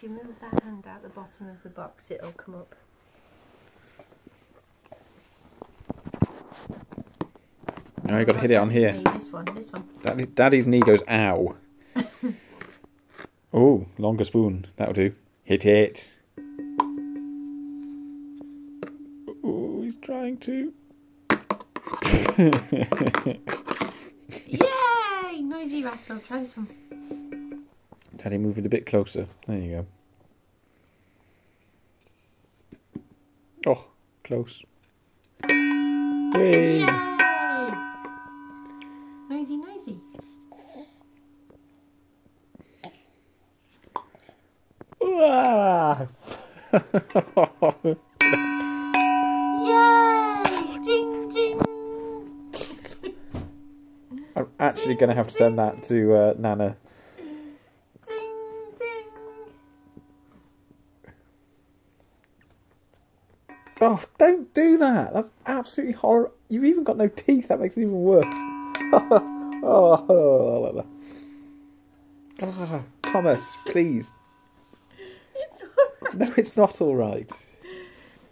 if you move that hand out the bottom of the box, it'll come up. Now you got to hit it on here. Knee, this one. Daddy's knee goes ow. Oh, longer spoon. That'll do. Hit it. Oh, he's trying to. Yay! Noisy rattle. Try this one. Daddy, move it a bit closer. There you go. Oh, close. Yay! Yay! Noisy. Ah! Yay! Ding ding! I'm actually going to have to send that to Nana. Ding ding! Oh, don't do that. That's absolutely horrible. You've even got no teeth. That makes it even worse. Oh, Thomas, please. It's alright. No, it's not all right.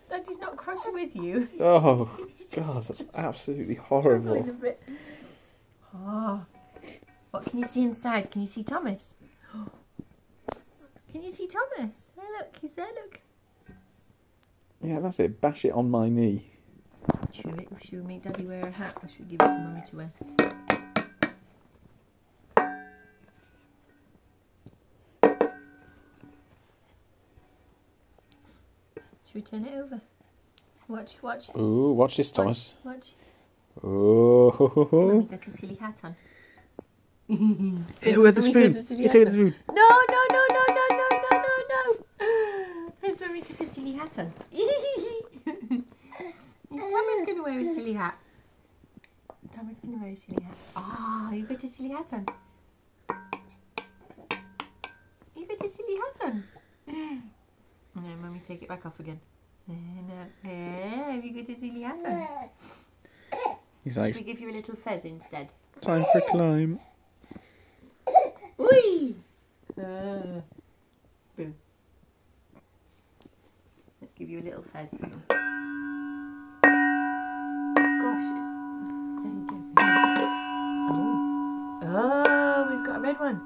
Daddy's not cross with you. Oh, God, that's absolutely horrible. Oh. What can you see inside? Can you see Thomas? Can you see Thomas? There, look. He's there, look. Yeah, that's it. Bash it on my knee. Should we make Daddy wear a hat, or should we give it to Mummy to wear? Should we turn it over? Watch. Ooh, watch this, Thomas. Watch. Oh. Mummy got a silly hat on. Hit it with the spoon. Hit it with the spoon. No. There's Mummy got a silly hat on. Is Thomas going to wear a silly hat? Thomas going to wear a silly hat. Ah, you got a silly hat on. You got a silly hat on. No, Mummy, take it back off again. No. Have you got a silly hat on? He's like, Should we give you a little fez instead? time for a climb. Whee! Boom. Let's give you a little fez. Hang on. Gosh, there you go. Oh, we've got a red one.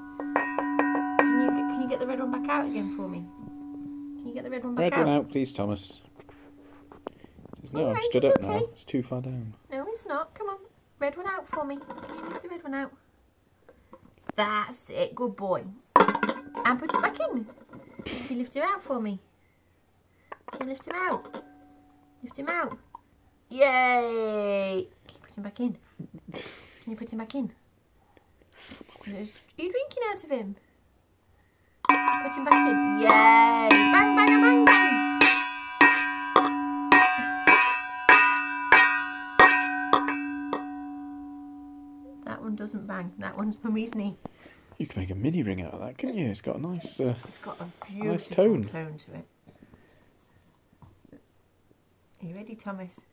Can you get the red one back out again for me? Can you get the red one back Red out? one out, please, Thomas. No, All I've right, stood it's up okay. now. It's too far down. No, it's not. Come on. Red one out for me. Can you lift the red one out? That's it. Good boy. And put it back in. Can you lift him out for me? Can you lift him out? Lift him out. Yay! Can you put him back in? Can you put him back in? Are you drinking out of him? Put him back in. Yay! Bang, bang, bang, bang! That one doesn't bang. That one's Mummy's knee. You can make a mini ring out of that, couldn't you? It's got a nice, It's got a beautiful nice tone. to it. Are you ready, Thomas?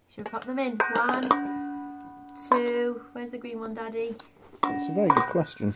Should we pop them in? 1, 2. Where's the green one, Daddy? It's a very good question.